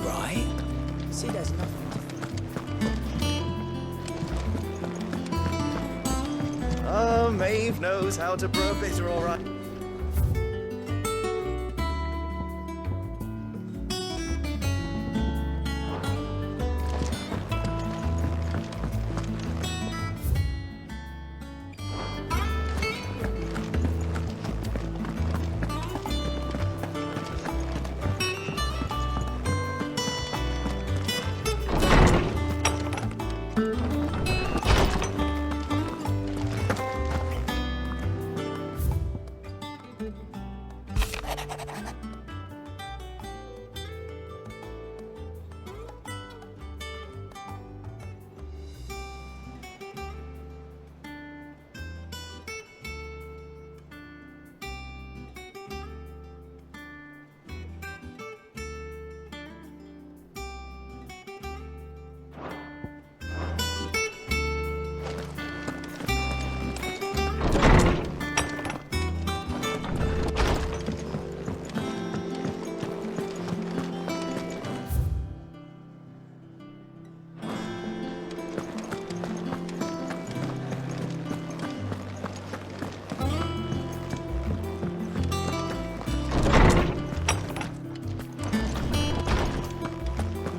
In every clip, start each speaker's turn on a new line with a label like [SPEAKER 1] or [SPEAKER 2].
[SPEAKER 1] right. See, there's nothing to...
[SPEAKER 2] Maeve knows how to brew a bitter, all right.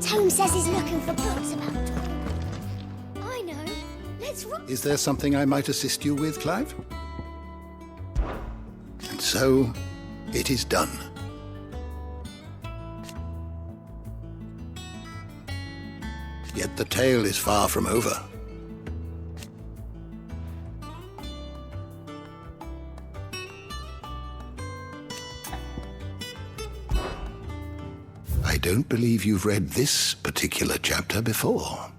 [SPEAKER 3] Tom says he's looking for books about Todo. I know. Let's run.
[SPEAKER 4] Is there something I might assist you with, Clive? And so, it is done. Yet the tale is far from over. I don't believe you've read this particular chapter before.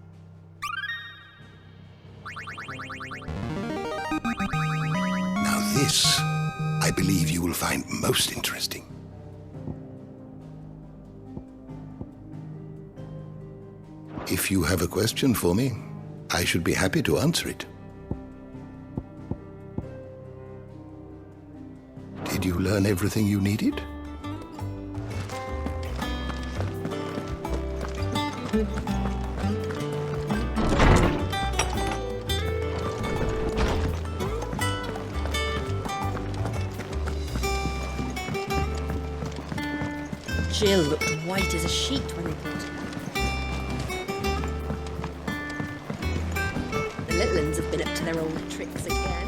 [SPEAKER 4] Now this, I believe you will find most interesting. If you have a question for me, I should be happy to answer it. Did you learn everything you needed?
[SPEAKER 5] Jill looked white as a sheet when they brought her. The little ones have been up to their old tricks again.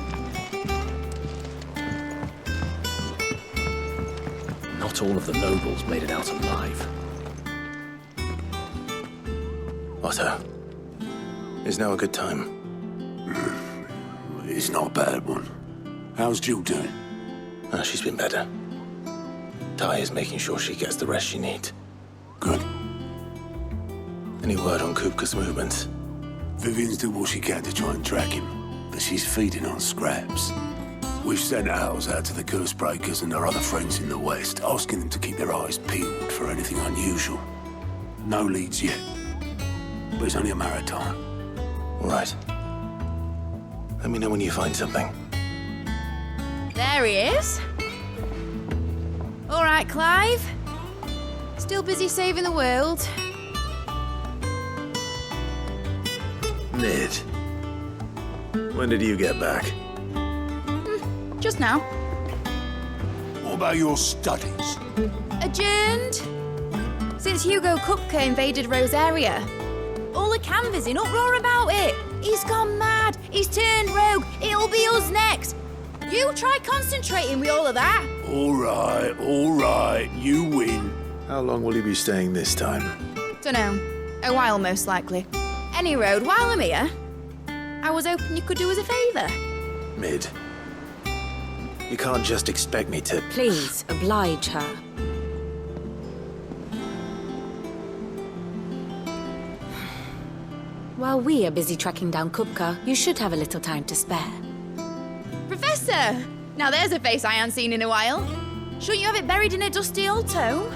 [SPEAKER 1] Not all of the nobles made it out alive. Otto, is now a good time?
[SPEAKER 6] It's not a bad one. How's Jill doing?
[SPEAKER 1] She's been better. Ty is making sure she gets the rest she needs.
[SPEAKER 6] Good.
[SPEAKER 1] Any word on Kupka's movements?
[SPEAKER 6] Vivian's doing what she can to try and track him, but she's feeding on scraps. We've sent ours out to the Cursebreakers and our other friends in the West, asking them to keep their eyes peeled for anything unusual. No leads yet, but it's only a matter of time.
[SPEAKER 1] All right. Let me know when you find something.
[SPEAKER 7] There he is. All right, Clive. Still busy saving the world.
[SPEAKER 1] Mid. When did you get back?
[SPEAKER 7] Just now.
[SPEAKER 6] What about your studies?
[SPEAKER 7] Adjourned. Since Hugo Kupka invaded Rosaria. All the canvass in uproar about it. He's gone mad. He's turned rogue. It'll be us next. You try concentrating with all of that.
[SPEAKER 6] All right, you win.
[SPEAKER 1] How long will you be staying this time?
[SPEAKER 7] Dunno. A while, most likely. Any road, while I'm here, I was hoping you could do us a favour.
[SPEAKER 1] Mid. You can't just expect me to...
[SPEAKER 5] Please, oblige her. While we are busy tracking down Kupka, you should have a little time to spare.
[SPEAKER 7] Professor! Now there's a face I haven't seen in a while. Shouldn't you have it buried in a dusty old tome?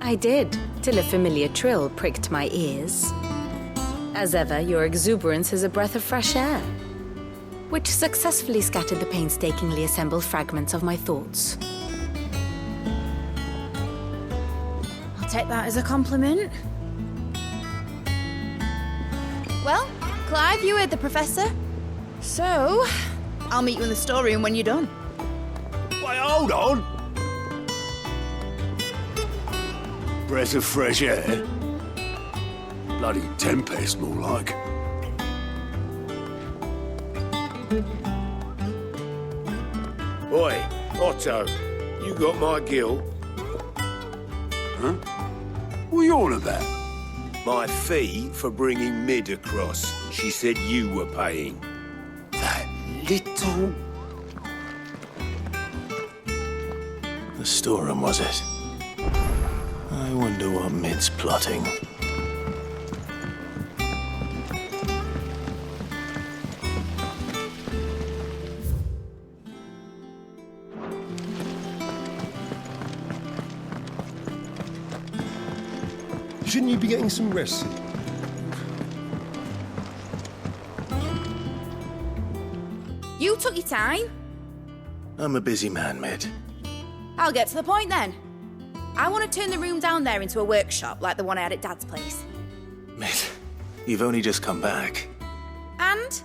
[SPEAKER 5] I did, till a familiar trill pricked my ears. As ever, your exuberance is a breath of fresh air, which successfully scattered the painstakingly assembled fragments of my thoughts.
[SPEAKER 7] take that as a compliment. Well, Clive, you heard the Professor. So, I'll meet you in the storeroom when you're done.
[SPEAKER 6] Wait, hold on! Breath of fresh air? Bloody tempest, more like.
[SPEAKER 8] Oi, Otto, you got my gill?
[SPEAKER 6] Huh? What are you on about?
[SPEAKER 8] My fee for bringing Mid across. She said you were paying.
[SPEAKER 6] That little...
[SPEAKER 1] The storeroom, was it? I wonder what Mid's plotting.
[SPEAKER 9] Shouldn't you be getting some rest?
[SPEAKER 7] You took your time.
[SPEAKER 1] I'm a busy man, Mid.
[SPEAKER 7] I'll get to the point then. I want to turn the room down there into a workshop like the one I had at Dad's place.
[SPEAKER 1] Mid, you've only just come back.
[SPEAKER 7] And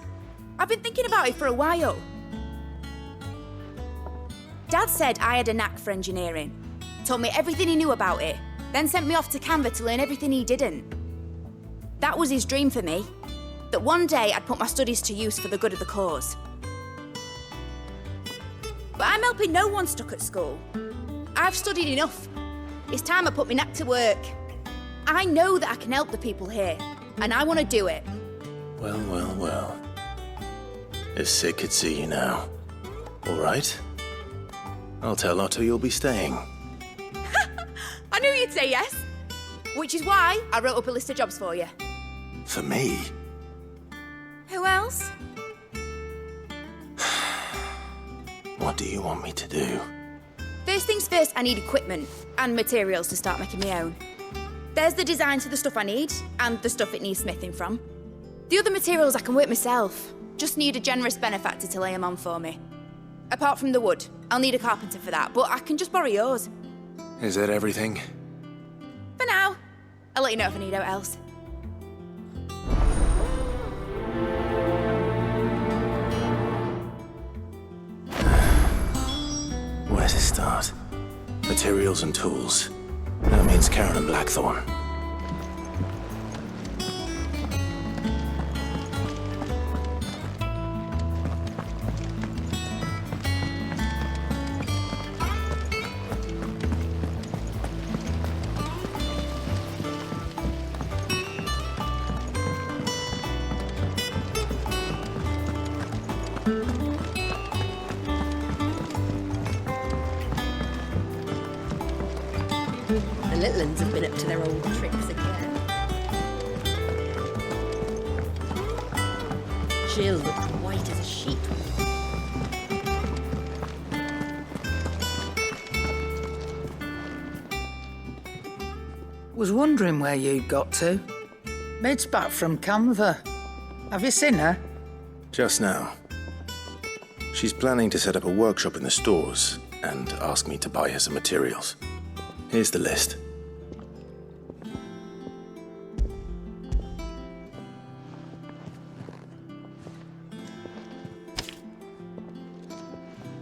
[SPEAKER 7] I've been thinking about it for a while. Dad said I had a knack for engineering. Told me everything he knew about it, then sent me off to Canva to learn everything he didn't. That was his dream for me, that one day I'd put my studies to use for the good of the cause. But I'm helping no one stuck at school. I've studied enough. It's time I put my knack to work. I know that I can help the people here, and I want to do it.
[SPEAKER 1] Well, well, well. If Sid could see you now. All right. I'll tell Otto you'll be staying.
[SPEAKER 7] I knew you'd say yes. Which is why I wrote up a list of jobs for you.
[SPEAKER 1] For me?
[SPEAKER 7] Who else?
[SPEAKER 1] What do you want me to do?
[SPEAKER 7] First things first, I need equipment and materials to start making my own. There's the designs of the stuff I need and the stuff it needs smithing from. The other materials I can work myself. Just need a generous benefactor to lay them on for me. Apart from the wood, I'll need a carpenter for that, but I can just borrow yours.
[SPEAKER 1] Is that everything?
[SPEAKER 7] For now. I'll let you know if I need out else.
[SPEAKER 1] Where to start? Materials and tools. That means Karen and Blackthorn.
[SPEAKER 5] The little uns have been up to their old tricks again. She'll look white as a sheet.
[SPEAKER 10] Was wondering where you'd got to. Mid's back from Canva. Have you seen her?
[SPEAKER 1] Just now. She's planning to set up a workshop in the stores and ask me to buy her some materials. Here's the list.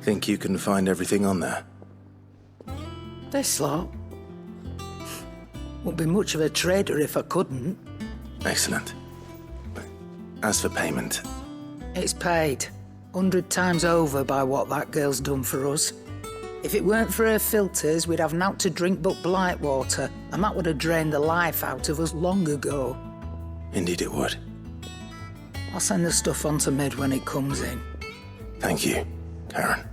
[SPEAKER 1] Think you can find everything on there?
[SPEAKER 10] This lot. Wouldn't be much of a trader if I couldn't.
[SPEAKER 1] Excellent. As for payment,
[SPEAKER 10] It's paid 100 times over by what that girl's done for us. If it weren't for her filters, we'd have naught to drink but blight water, and that would have drained the life out of us long ago.
[SPEAKER 1] indeed it would.
[SPEAKER 10] I'll send the stuff on to Mid when it comes in.
[SPEAKER 1] Thank you, Karen.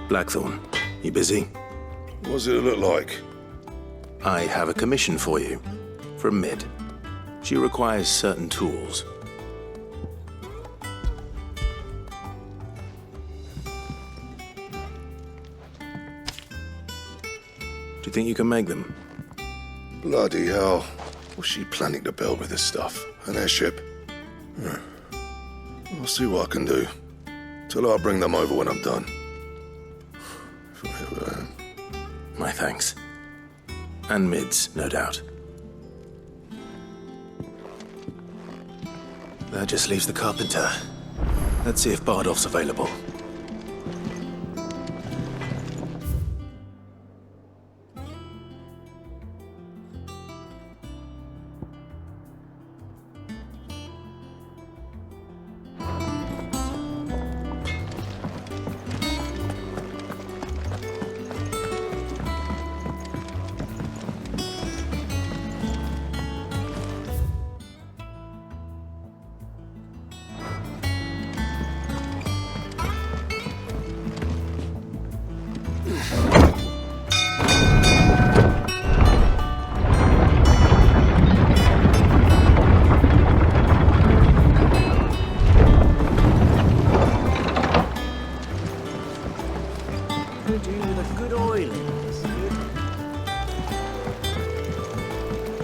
[SPEAKER 1] Blackthorn, you busy?
[SPEAKER 8] What does it look like?
[SPEAKER 1] I have a commission for you, from Mid. She requires certain tools. Do you think you can make them?
[SPEAKER 8] Bloody hell. What's she planning to build with this stuff? An airship?
[SPEAKER 1] I'll see what I can do. Tell her I'll bring them over when I'm done. My thanks. And mids, no doubt. That just leaves the carpenter. Let's see if Bardolph's available.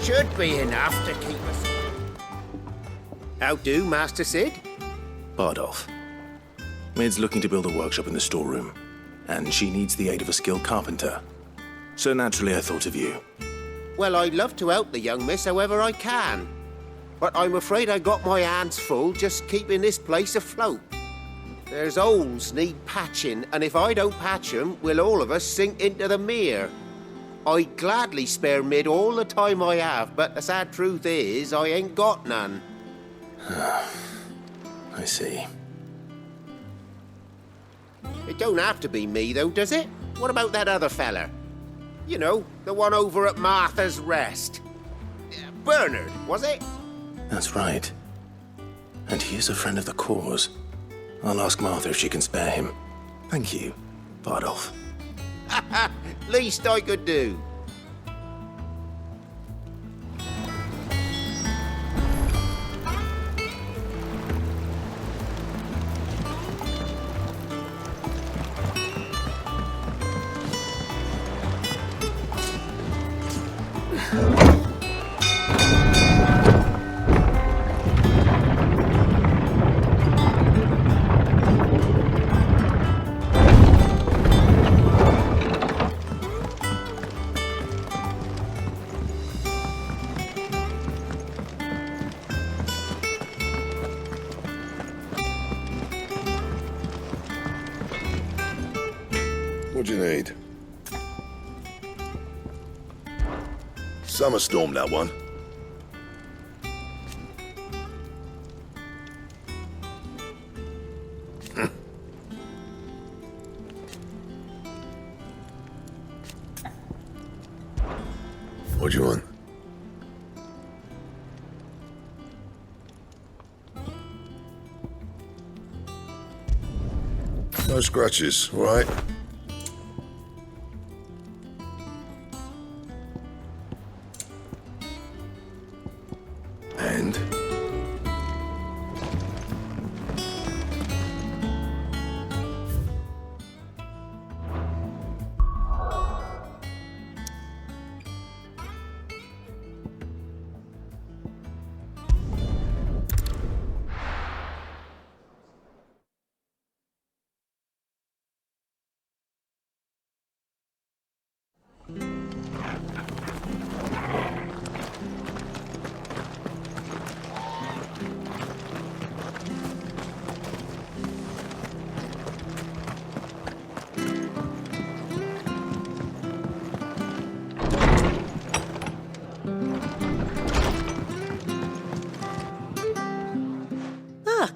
[SPEAKER 8] Should be enough to keep us. How do, Master Sid?
[SPEAKER 1] Bardolph. Mid's looking to build a workshop in the storeroom, and she needs the aid of a skilled carpenter. So naturally I thought of you.
[SPEAKER 8] Well, I'd love to help the young miss however I can. But I'm afraid I got my hands full just keeping this place afloat. There's holes need patching, and if I don't patch them, we'll all of us sink into the mere. I'd gladly spare Mid all the time I have, but the sad truth is, I ain't got none.
[SPEAKER 1] I see.
[SPEAKER 8] It don't have to be me, though, does it? What about that other fella? You know, the one over at Martha's Rest. Bernard, was it?
[SPEAKER 1] That's right. And he is a friend of the cause. I'll ask Martha if she can spare him. Thank you, Bardolph.
[SPEAKER 8] Least I could do.
[SPEAKER 1] What do you need? Summer storm, that one. What do you want? No scratches, all right? And?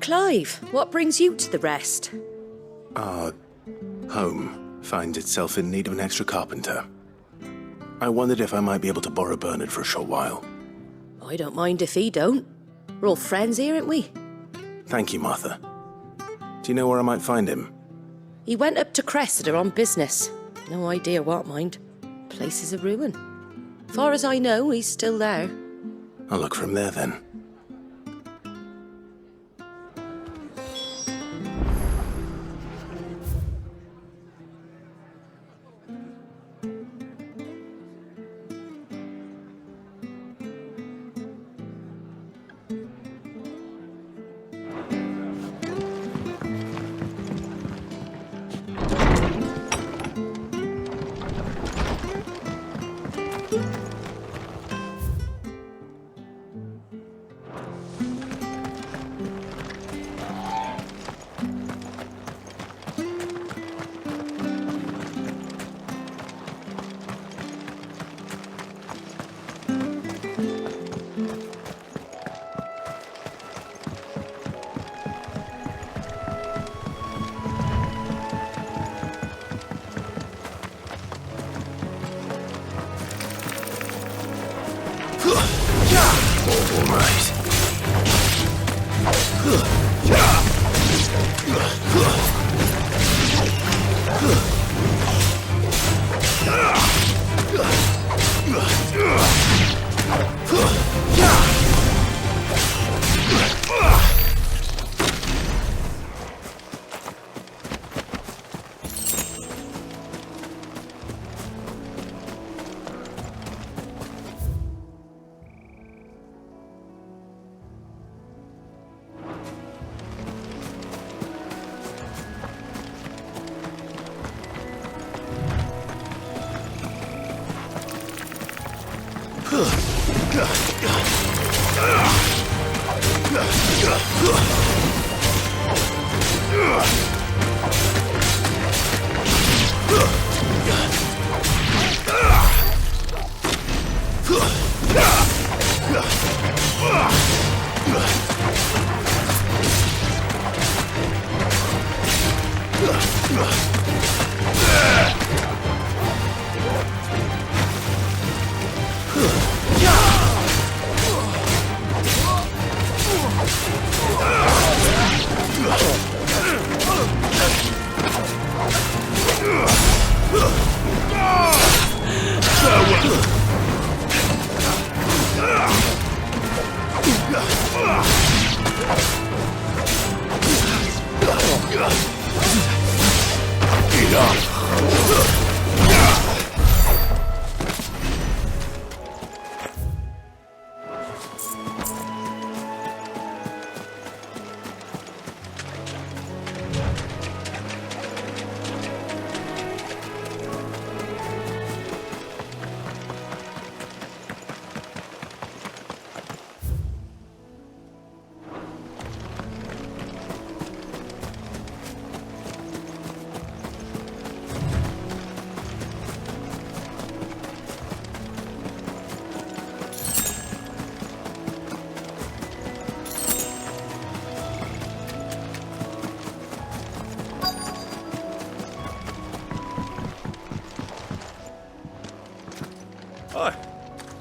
[SPEAKER 5] Clive, what brings you to the rest?
[SPEAKER 1] Our home finds itself in need of an extra carpenter. I wondered if I might be able to borrow Bernard for a short while.
[SPEAKER 5] I don't mind if he don't. We're all friends here, aren't we?
[SPEAKER 1] Thank you, Martha. Do you know where I might find him?
[SPEAKER 5] He went up to Cressida on business. No idea what, mind. Place is a ruin. Far as I know, he's still there.
[SPEAKER 1] I'll look for him there then.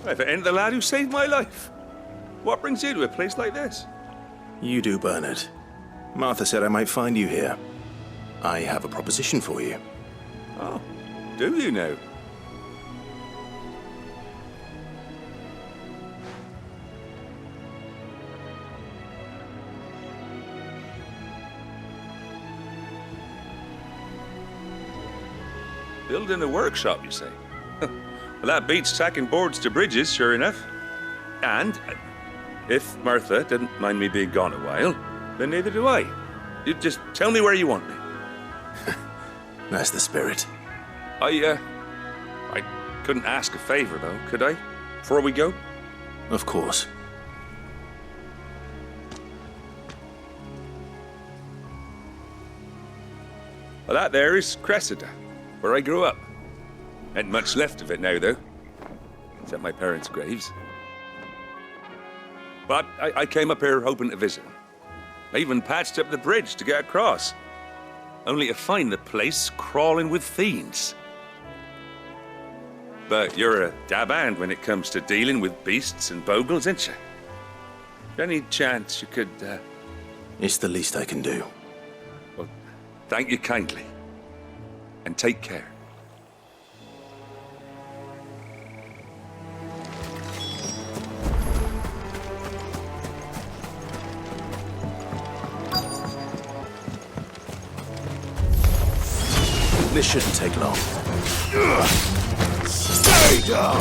[SPEAKER 11] If it ain't the lad who saved my life. What brings you to a place like this?
[SPEAKER 1] You do, Bernard. Martha said I might find you here. I have a proposition for you.
[SPEAKER 11] Oh, do you now? Building a workshop, you say? Well, that beats tacking boards to bridges, sure enough. And if Martha didn't mind me being gone a while, then neither do I. You just tell me where you want me.
[SPEAKER 1] That's the spirit.
[SPEAKER 11] I couldn't ask a favor, though, could I? Before we go?
[SPEAKER 1] Of course.
[SPEAKER 11] Well, that there is Cressida, where I grew up. Ain't much left of it now, though. Except my parents' graves. But I came up here hoping to visit. I even patched up the bridge to get across. Only to find the place crawling with fiends. But you're a dab hand when it comes to dealing with beasts and bogles, ain't you? Any chance you could,
[SPEAKER 1] It's the least I can do.
[SPEAKER 11] Well, thank you kindly. And take care.
[SPEAKER 1] This shouldn't take long.
[SPEAKER 6] Stay down!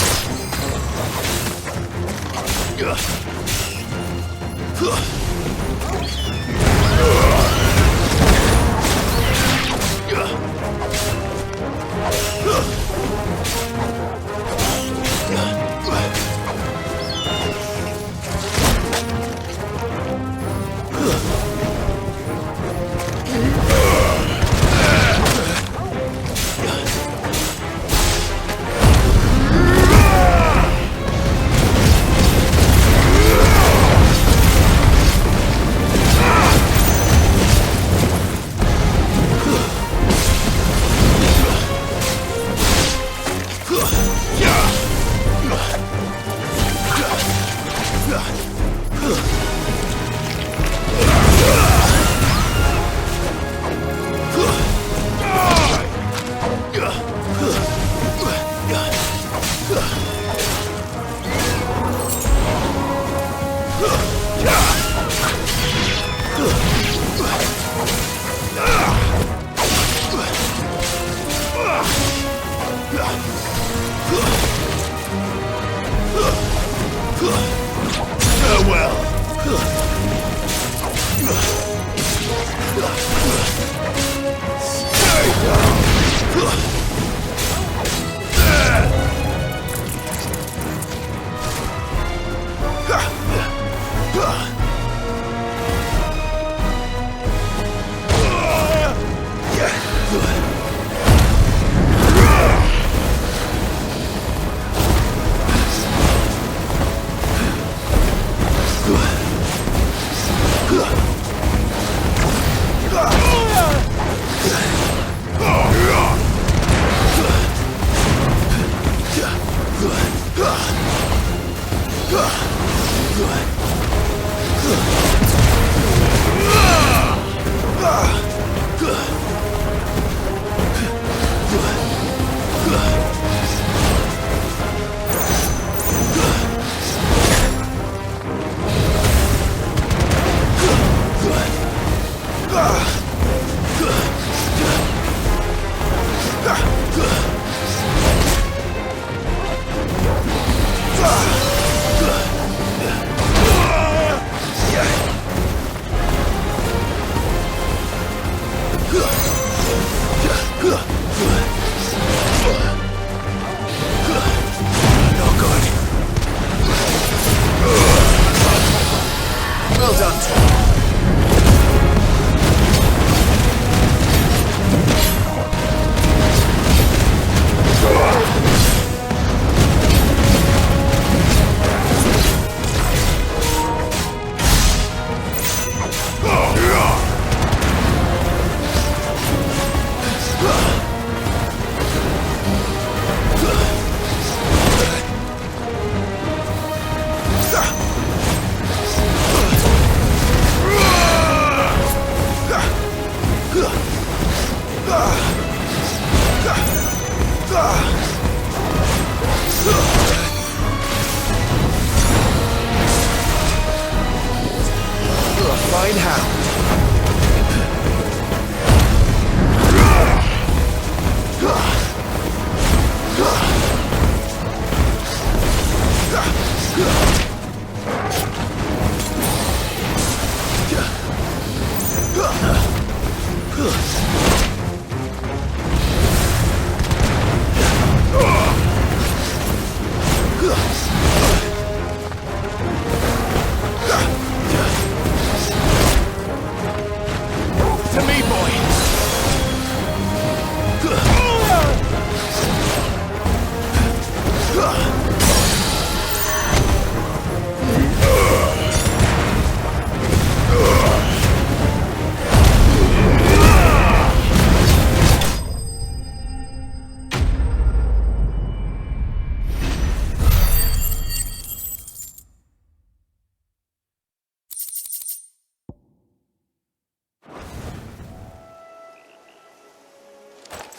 [SPEAKER 2] find how.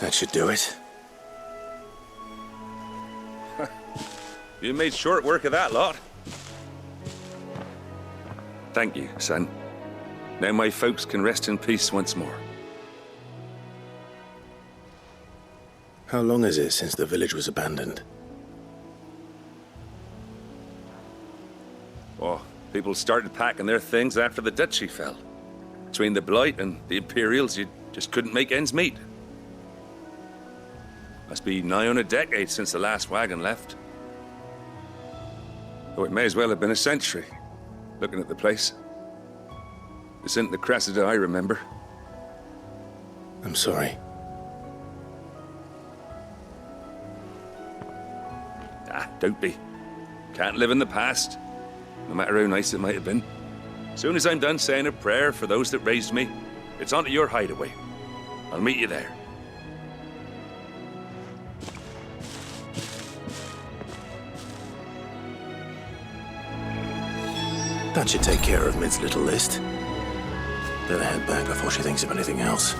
[SPEAKER 1] That should do it.
[SPEAKER 11] You made short work of that lot. Thank you, son. Now my folks can rest in peace once more.
[SPEAKER 1] How long is it since the village was abandoned?
[SPEAKER 11] Oh, people started packing their things after the duchy fell. Between the Blight and the Imperials, you just couldn't make ends meet. Must be nigh on a decade since the last wagon left. Oh, it may as well have been a century, looking at the place. This isn't the Cressida I remember.
[SPEAKER 1] I'm sorry.
[SPEAKER 11] Ah, don't be. Can't live in the past, no matter how nice it might have been. Soon as I'm done saying a prayer for those that raised me, it's on to your hideaway. I'll meet you there.
[SPEAKER 1] That should take care of Mid's little list. Better head back before she thinks of anything else.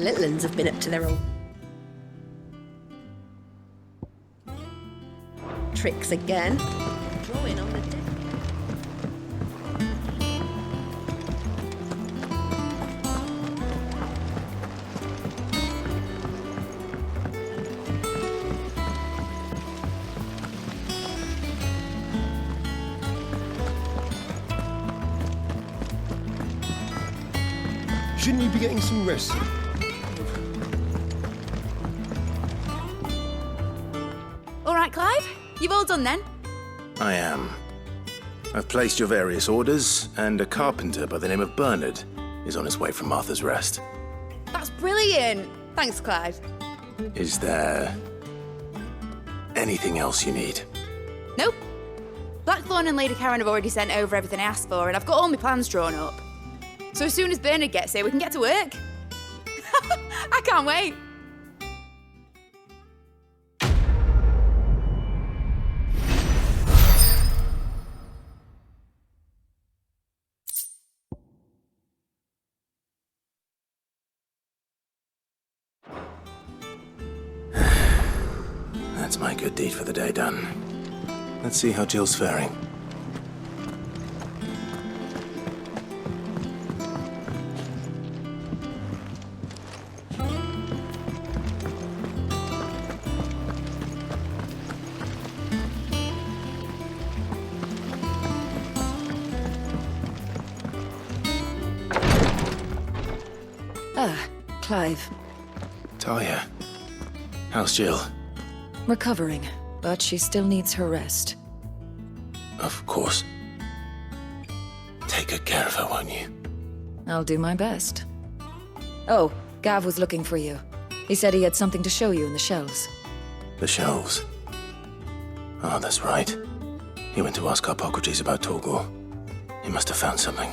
[SPEAKER 12] little uns have been up to their old tricks again. Drawing on the deck.
[SPEAKER 9] Shouldn't you be getting some rest?
[SPEAKER 7] All right, Clive? You've all done then?
[SPEAKER 1] I am. I've placed your various orders, and a carpenter by the name of Bernard is on his way from Martha's Rest.
[SPEAKER 7] That's brilliant. Thanks, Clive.
[SPEAKER 1] Is there anything else you need?
[SPEAKER 7] Nope. Blackthorn and Lady Karen have already sent over everything I asked for, and I've got all my plans drawn up. So as soon as Bernard gets here, we can get to work. I can't wait.
[SPEAKER 1] That's my good deed for the day done. Let's see how Jill's faring.
[SPEAKER 13] Clive.
[SPEAKER 1] Talia, how's Jill?
[SPEAKER 13] Recovering, but she still needs her rest.
[SPEAKER 1] Of course. Take good care of her, won't you?
[SPEAKER 13] I'll do my best. Oh, Gav was looking for you. He said he had something to show you in the shelves.
[SPEAKER 1] The shelves? Oh, that's right. He went to ask Harpocrates about Torgor. He must have found something.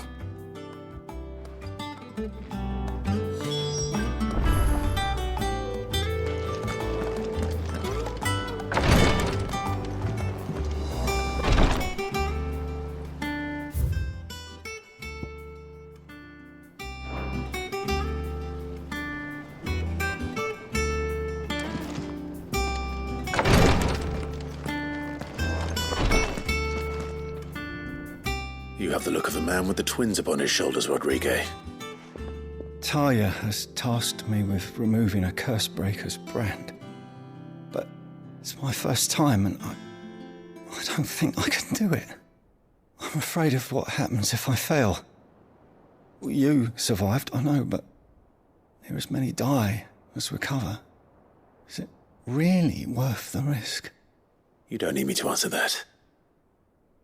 [SPEAKER 1] You have the look of a man with the twins upon his shoulders, Rodrigue.
[SPEAKER 9] Talia has tasked me with removing a Cursebreaker's brand. But it's my first time and I don't think I can do it. I'm afraid of what happens if I fail. You survived, I know, but there as many die as recover. Is it really worth the risk?
[SPEAKER 1] You don't need me to answer that.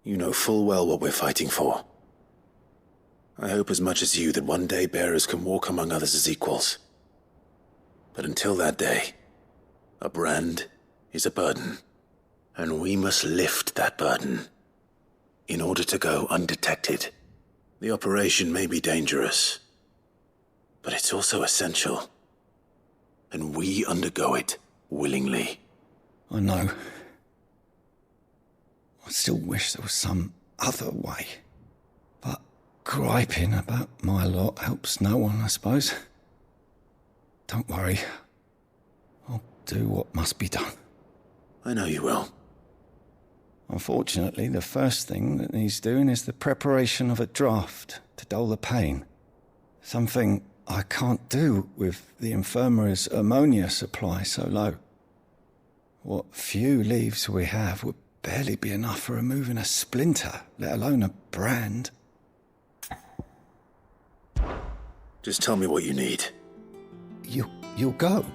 [SPEAKER 1] You know full well what we're fighting for. I hope as much as you that one day bearers can walk among others as equals. But until that day, a brand is a burden, and we must lift that burden in order to go undetected. The operation may be dangerous, but it's also essential, and we undergo it willingly.
[SPEAKER 9] I know. I still wish there was some other way. But griping about my lot helps no one, I suppose. Don't worry. I'll do what must be done.
[SPEAKER 1] I know you will.
[SPEAKER 9] Unfortunately, the first thing that needs doing is the preparation of a draft to dull the pain. Something I can't do with the infirmary's ammonia supply so low. What few leaves we have would barely be enough for removing a splinter, let alone a brand.
[SPEAKER 1] Just tell me what you need.
[SPEAKER 9] You'll go?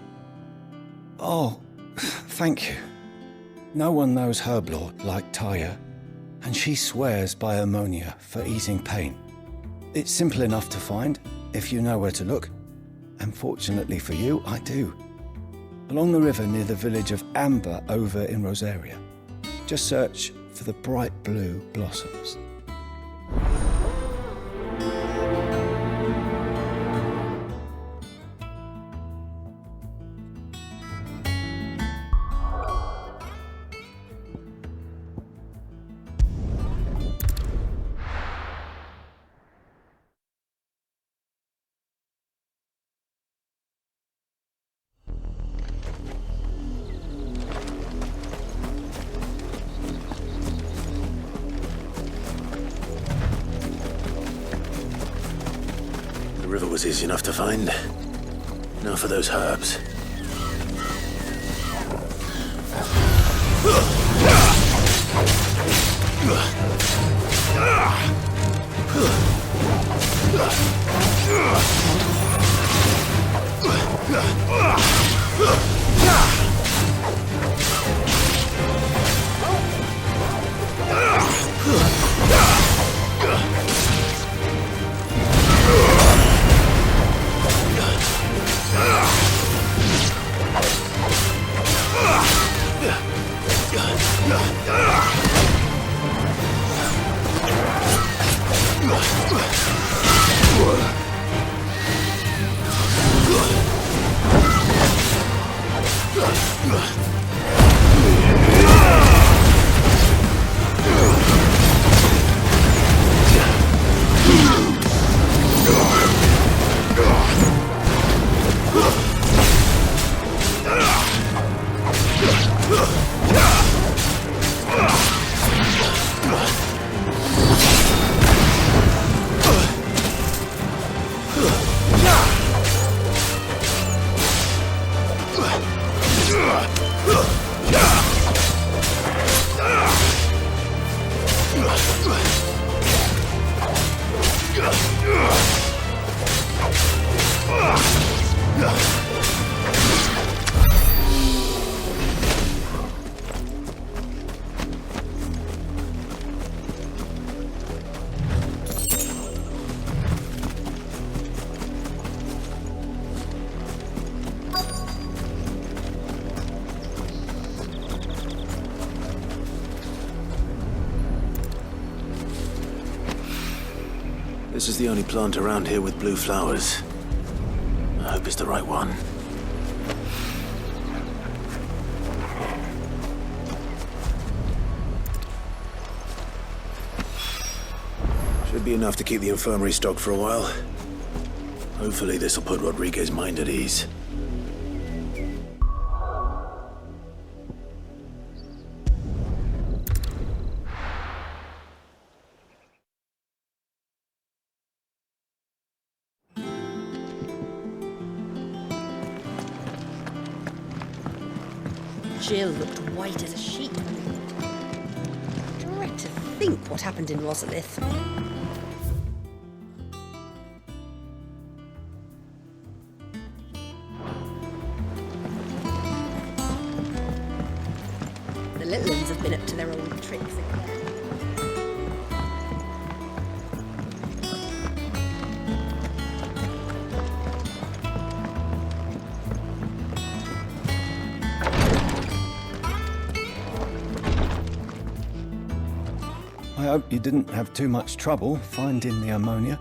[SPEAKER 9] Oh, thank you. No one knows Herblord like Talia, and she swears by ammonia for easing pain. It's simple enough to find, if you know where to look. And fortunately for you, I do. Along the river near the village of Amber over in Rosaria. Just search for the bright blue blossoms.
[SPEAKER 1] river was easy enough to find. Now for those herbs. This is the only plant around here with blue flowers. I hope it's the right one. Should be enough to keep the infirmary stocked for a while. Hopefully this will put Rodriguez's mind at ease.
[SPEAKER 12] Jill looked white as a sheet. Dread to think what happened in Rosalith. The little ones have been up to their old tricks again.
[SPEAKER 9] I hope you didn't have too much trouble finding the ammonia.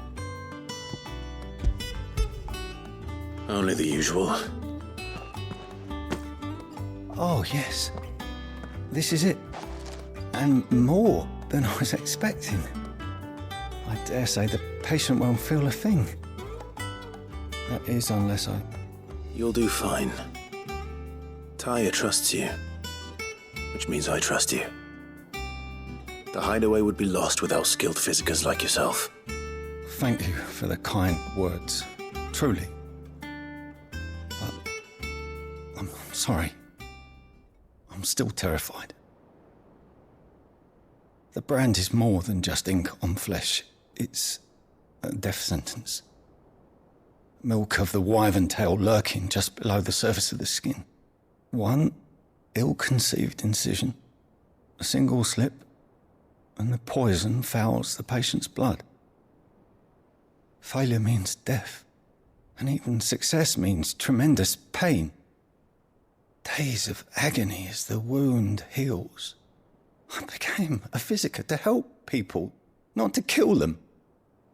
[SPEAKER 1] Only the usual.
[SPEAKER 9] Oh, yes. This is it. And more than I was expecting. I dare say the patient won't feel a thing. That is, unless I...
[SPEAKER 1] You'll do fine. Taya trusts you, which means I trust you. The hideaway would be lost without skilled physicers like yourself.
[SPEAKER 9] Thank you for the kind words. Truly. But I'm sorry. I'm still terrified. The brand is more than just ink on flesh. It's a death sentence. Milk of the wyvern tail lurking just below the surface of the skin. One ill-conceived incision, a single slip, and the poison fouls the patient's blood. Failure means death, and even success means tremendous pain. Days of agony as the wound heals. I became a physiker to help people, not to kill them.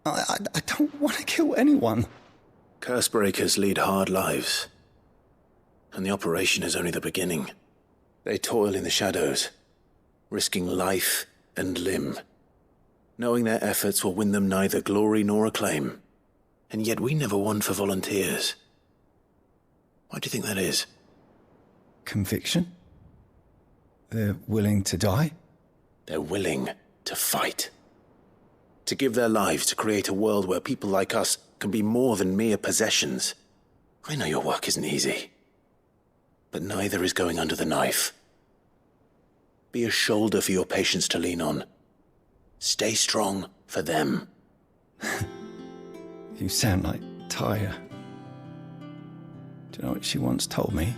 [SPEAKER 9] I don't want to kill anyone.
[SPEAKER 1] Cursebreakers lead hard lives, and the operation is only the beginning. They toil in the shadows, risking life and limb, knowing their efforts will win them neither glory nor acclaim. And yet we never won for volunteers. Why do you think that is?
[SPEAKER 9] Conviction? They're willing to die?
[SPEAKER 1] They're willing to fight. To give their lives to create a world where people like us can be more than mere possessions. I know your work isn't easy. But neither is going under the knife. Be a shoulder for your patients to lean on. Stay strong for them.
[SPEAKER 9] You sound like Tyre. Do you know what she once told me?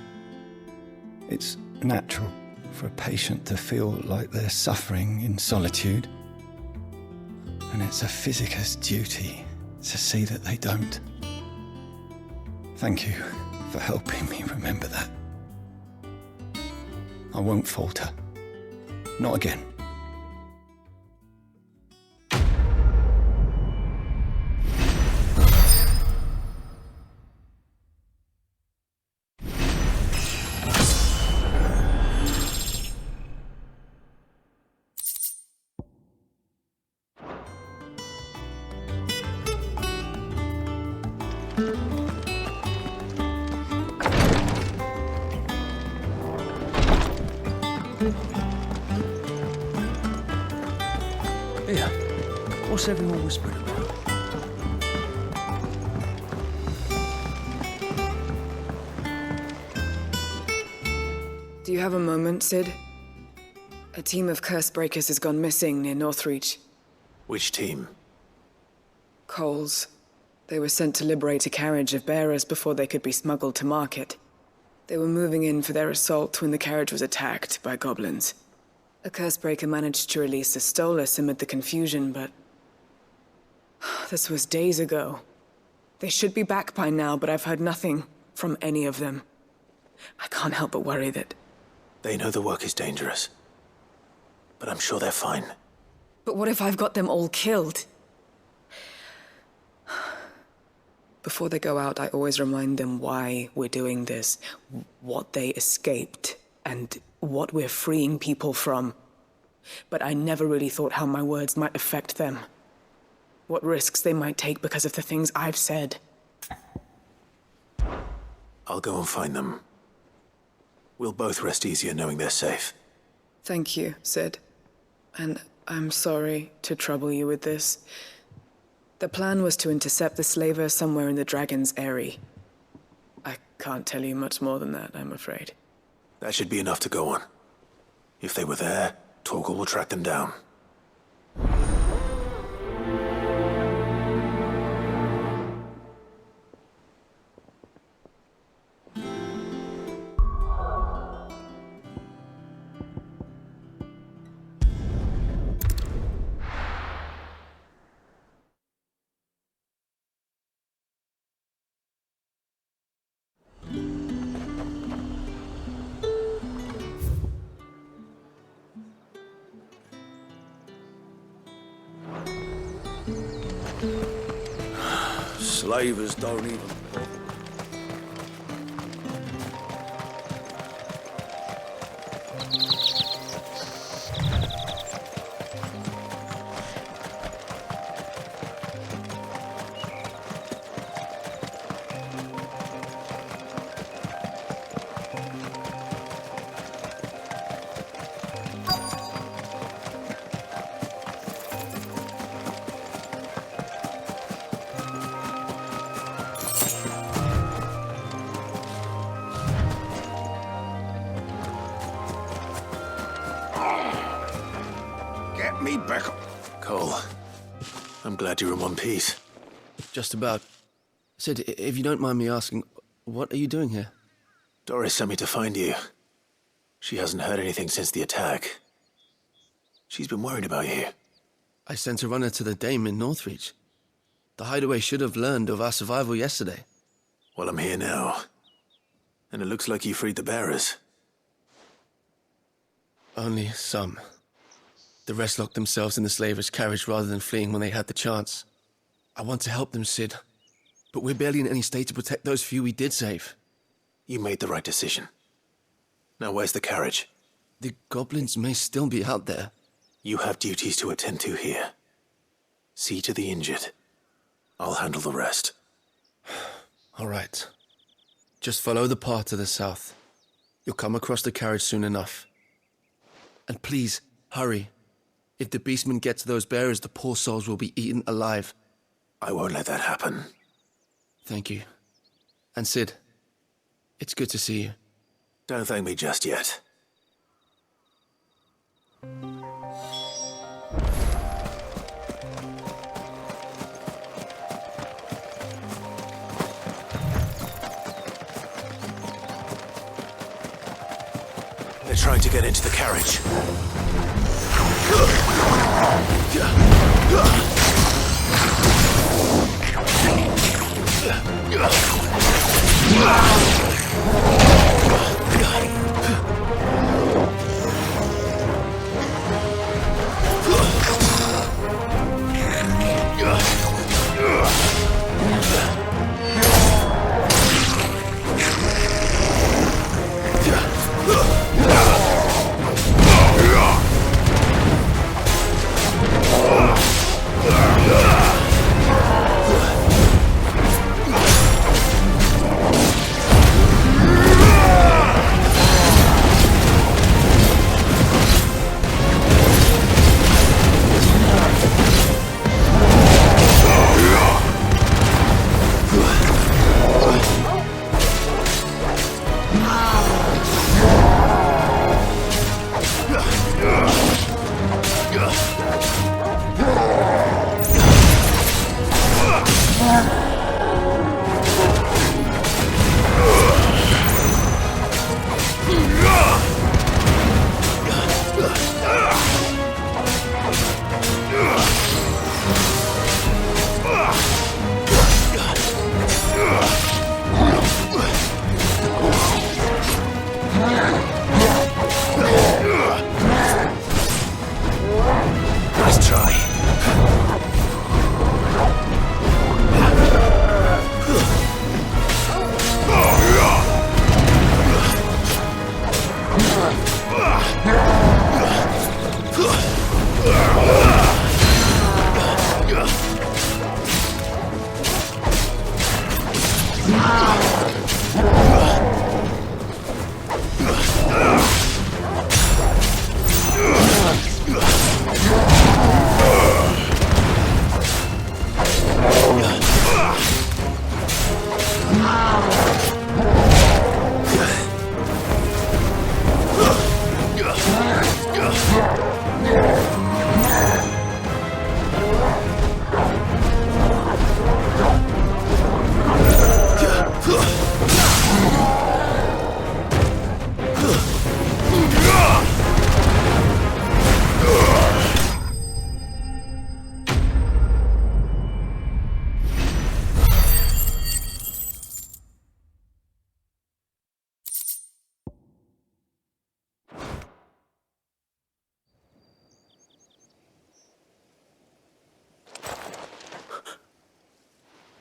[SPEAKER 9] It's natural for a patient to feel like they're suffering in solitude. And it's a physicist's duty to see that they don't. Thank you for helping me remember that. I won't falter. Not again.
[SPEAKER 6] Here, what's everyone whispering about?
[SPEAKER 14] Do you have a moment, Sid? A team of curse breakers has gone missing near Northreach.
[SPEAKER 1] Which team?
[SPEAKER 14] Coles. They were sent to liberate a carriage of bearers before they could be smuggled to market. They were moving in for their assault when the carriage was attacked by goblins. A cursebreaker managed to release a Stolas amid the confusion, but... this was days ago. They should be back by now, but I've heard nothing from any of them. I can't help but worry that...
[SPEAKER 1] They know the work is dangerous. But I'm sure they're fine.
[SPEAKER 14] But what if I've got them all killed? Before they go out, I always remind them why we're doing this, what they escaped, and what we're freeing people from. But I never really thought how my words might affect them. What risks they might take because of the things I've said.
[SPEAKER 1] I'll go and find them. We'll both rest easier knowing they're safe.
[SPEAKER 14] Thank you, Sid. And I'm sorry to trouble you with this. The plan was to intercept the slaver somewhere in the Dragon's Eyrie. I can't tell you much more than that, I'm afraid.
[SPEAKER 1] That should be enough to go on. If they were there, Torgal will track them down.
[SPEAKER 6] Slavers don't even bother.
[SPEAKER 4] Me back.
[SPEAKER 1] Cole, I'm glad you're in one piece.
[SPEAKER 15] Just about. Sid, if you don't mind me asking, what are you doing here?
[SPEAKER 1] Doris sent me to find you. She hasn't heard anything since the attack. She's been worried about you.
[SPEAKER 15] I sent a runner to the Dame in Northreach. The hideaway should have learned of our survival yesterday.
[SPEAKER 1] Well, I'm here now. And it looks like you freed the bearers.
[SPEAKER 15] Only some. The rest locked themselves in the slaver's carriage rather than fleeing when they had the chance. I want to help them, Sid. But we're barely in any state to protect those few we did save.
[SPEAKER 1] You made the right decision. Now where's the carriage?
[SPEAKER 15] The goblins may still be out there.
[SPEAKER 1] You have duties to attend to here. See to the injured. I'll handle the rest.
[SPEAKER 15] All right. Just follow the path to the south. You'll come across the carriage soon enough. And please, hurry. If the beastmen get to those bearers, the poor souls will be eaten alive.
[SPEAKER 1] I won't let that happen.
[SPEAKER 15] Thank you. And Sid, it's good to see you.
[SPEAKER 1] Don't thank me just yet. They're trying to get into the carriage.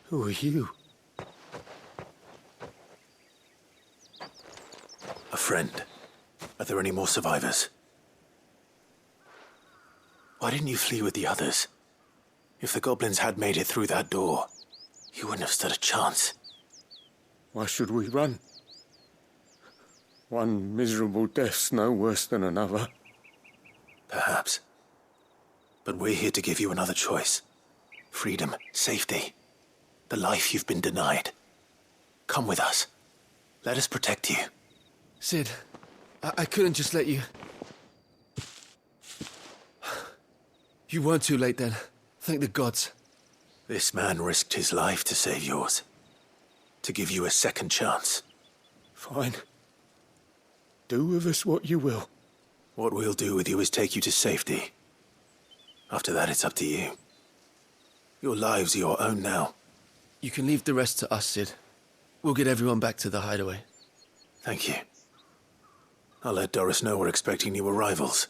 [SPEAKER 6] Who are you?
[SPEAKER 1] A friend. Are there any more survivors? Why didn't you flee with the others? If the goblins had made it through that door, you wouldn't have stood a chance.
[SPEAKER 6] Why should we run? One miserable death's no worse than another.
[SPEAKER 1] Perhaps. But we're here to give you another choice. Freedom, safety. The life you've been denied. Come with us. Let us protect you.
[SPEAKER 15] Sid, I couldn't just let you... You weren't too late then. Thank the gods.
[SPEAKER 1] This man risked his life to save yours. To give you a second chance.
[SPEAKER 6] Fine. Do with us what you will.
[SPEAKER 1] What we'll do with you is take you to safety. After that, it's up to you. Your lives are your own now.
[SPEAKER 15] You can leave the rest to us, Sid. We'll get everyone back to the hideaway.
[SPEAKER 1] Thank you. I'll let Doris know we're expecting new arrivals.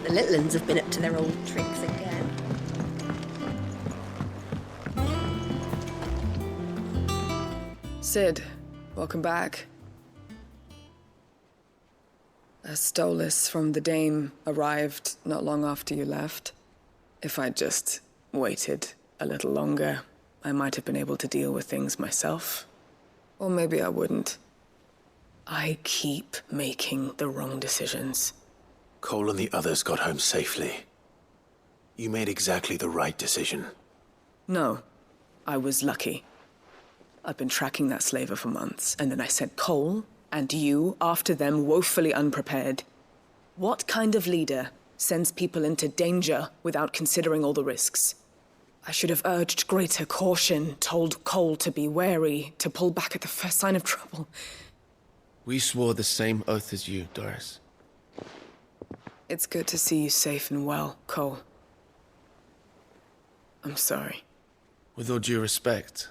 [SPEAKER 12] The little ones have been up to their old tricks again.
[SPEAKER 14] Sid, welcome back. A stolus from the Dame arrived not long after you left. If I'd just waited a little longer, I might have been able to deal with things myself. Or maybe I wouldn't. I keep making the wrong decisions.
[SPEAKER 1] Cole and the others got home safely. You made exactly the right decision.
[SPEAKER 14] No, I was lucky. I've been tracking that slaver for months, and then I sent Cole and you after them woefully unprepared. What kind of leader sends people into danger without considering all the risks? I should have urged greater caution, told Cole to be wary, to pull back at the first sign of trouble.
[SPEAKER 15] We swore the same oath as you, Doris.
[SPEAKER 14] It's good to see you safe and well, Cole. I'm sorry.
[SPEAKER 15] With all due respect,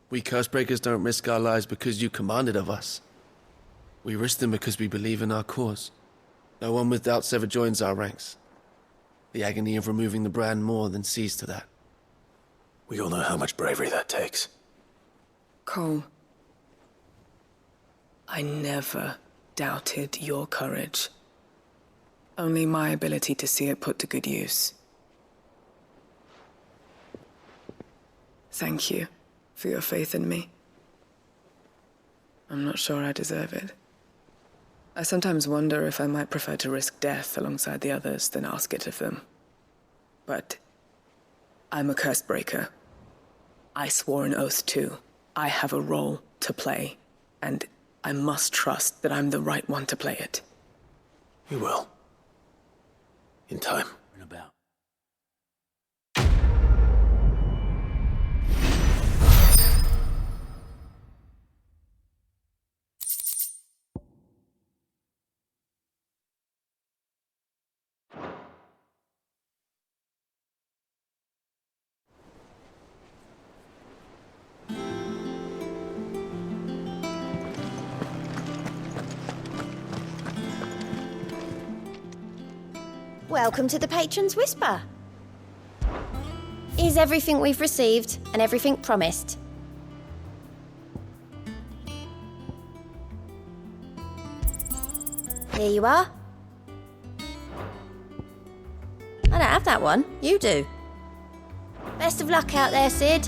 [SPEAKER 15] we Cursebreakers don't risk our lives because you commanded of us. We risk them because we believe in our cause. No one with doubts ever joins our ranks. The agony of removing the brand more than sees to that.
[SPEAKER 1] We all know how much bravery that takes.
[SPEAKER 14] Cole, I never doubted your courage. Only my ability to see it put to good use. Thank you for your faith in me. I'm not sure I deserve it. I sometimes wonder if I might prefer to risk death alongside the others than ask it of them. But I'm a Cursebreaker. I swore an oath too. I have a role to play, and I must trust that I'm the right one to play it.
[SPEAKER 1] You will. In time.
[SPEAKER 6] About.
[SPEAKER 3] Welcome to the Patron's Whisper. Is everything we've received and everything promised? Here you are. I don't have that one. You do. Best of luck out there, Sid.